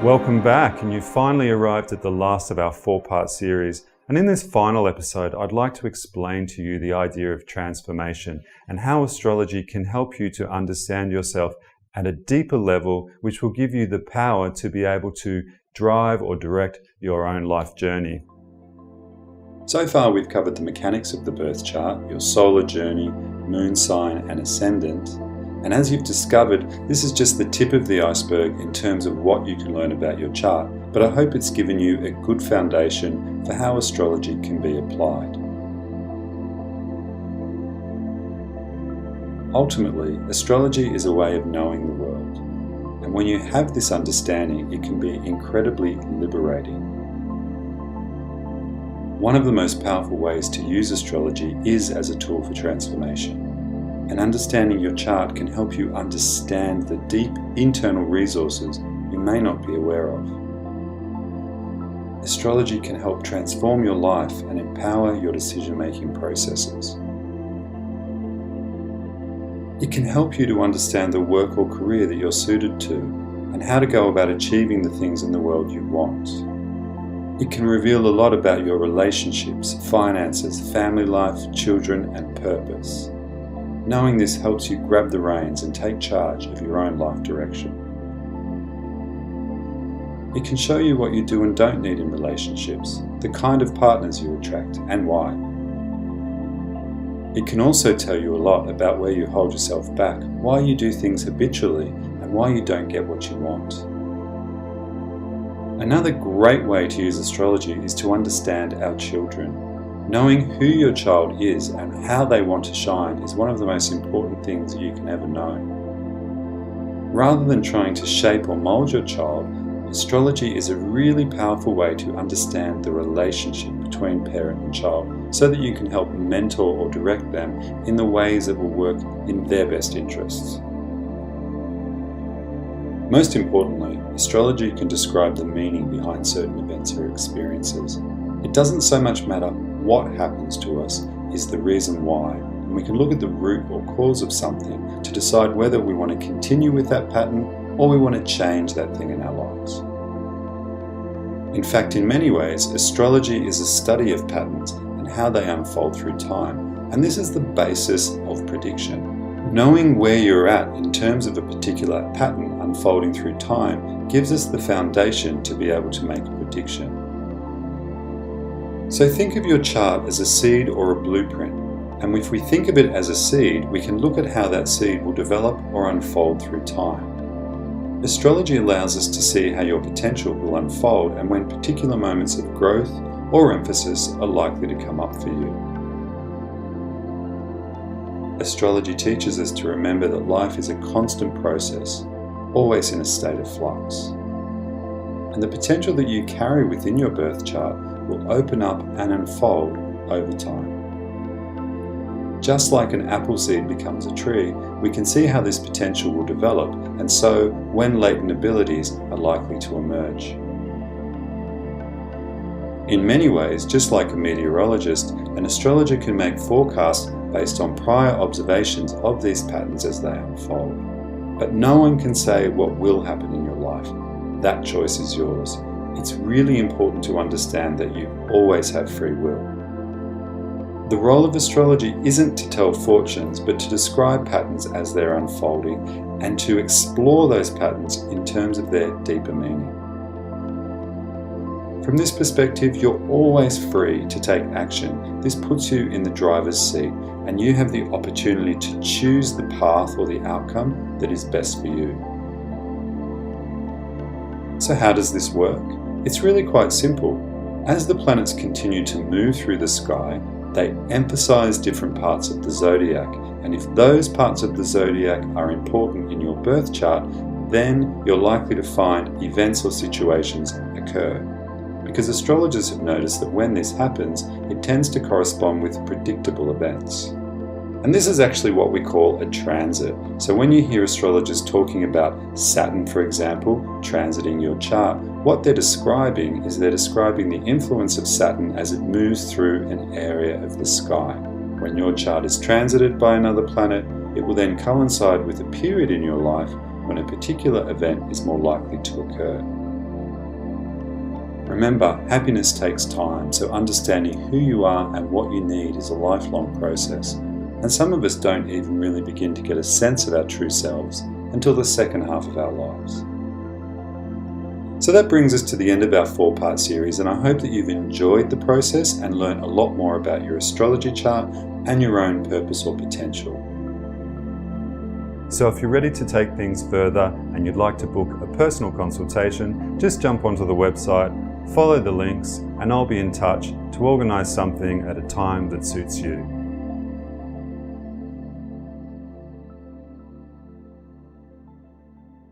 Welcome back, and you've finally arrived at the last of our 4-part series. And in this final episode, I'd like to explain to you the idea of transformation and how astrology can help you to understand yourself at a deeper level, which will give you the power to be able to drive or direct your own life journey. So far, we've covered the mechanics of the birth chart, your solar journey, moon sign, and ascendant. And as you've discovered, this is just the tip of the iceberg in terms of what you can learn about your chart, but I hope it's given you a good foundation for how astrology can be applied. Ultimately, astrology is a way of knowing the world, and when you have this understanding, it can be incredibly liberating. One of the most powerful ways to use astrology is as a tool for transformation. And understanding your chart can help you understand the deep internal resources you may not be aware of. Astrology can help transform your life and empower your decision-making processes. It can help you to understand the work or career that you're suited to and how to go about achieving the things in the world you want. It can reveal a lot about your relationships, finances, family life, children, and purpose. Knowing this helps you grab the reins and take charge of your own life direction. It can show you what you do and don't need in relationships, the kind of partners you attract, and why. It can also tell you a lot about where you hold yourself back, why you do things habitually, and why you don't get what you want. Another great way to use astrology is to understand our children. Knowing who your child is and how they want to shine is one of the most important things you can ever know. Rather than trying to shape or mold your child, astrology is a really powerful way to understand the relationship between parent and child so that you can help mentor or direct them in the ways that will work in their best interests. Most importantly, astrology can describe the meaning behind certain events or experiences. It doesn't so much matter what happens to us, is the reason why, and we can look at the root or cause of something to decide whether we want to continue with that pattern or we want to change that thing in our lives. In fact, in many ways, astrology is a study of patterns and how they unfold through time, and this is the basis of prediction. Knowing where you're at in terms of a particular pattern unfolding through time gives us the foundation to be able to make a prediction. So think of your chart as a seed or a blueprint, and if we think of it as a seed, we can look at how that seed will develop or unfold through time. Astrology allows us to see how your potential will unfold and when particular moments of growth or emphasis are likely to come up for you. Astrology teaches us to remember that life is a constant process, always in a state of flux. And the potential that you carry within your birth chart will open up and unfold over time. Just like an apple seed becomes a tree, we can see how this potential will develop, and so when latent abilities are likely to emerge. In many ways, just like a meteorologist, an astrologer can make forecasts based on prior observations of these patterns as they unfold. But no one can say what will happen in your life. That choice is yours. It's really important to understand that you always have free will. The role of astrology isn't to tell fortunes, but to describe patterns as they're unfolding and to explore those patterns in terms of their deeper meaning. From this perspective, you're always free to take action. This puts you in the driver's seat, and you have the opportunity to choose the path or the outcome that is best for you. So how does this work? It's really quite simple. As the planets continue to move through the sky, they emphasize different parts of the zodiac, and if those parts of the zodiac are important in your birth chart, then you're likely to find events or situations occur. Because astrologers have noticed that when this happens, it tends to correspond with predictable events. And this is actually what we call a transit. So when you hear astrologers talking about Saturn, for example, transiting your chart, what they're describing is they're describing the influence of Saturn as it moves through an area of the sky. When your chart is transited by another planet, it will then coincide with a period in your life when a particular event is more likely to occur. Remember, happiness takes time, so understanding who you are and what you need is a lifelong process. And some of us don't even really begin to get a sense of our true selves until the second half of our lives. So that brings us to the end of our 4-part series, and I hope that you've enjoyed the process and learned a lot more about your astrology chart and your own purpose or potential. So if you're ready to take things further and you'd like to book a personal consultation, just jump onto the website, follow the links, and I'll be in touch to organise something at a time that suits you.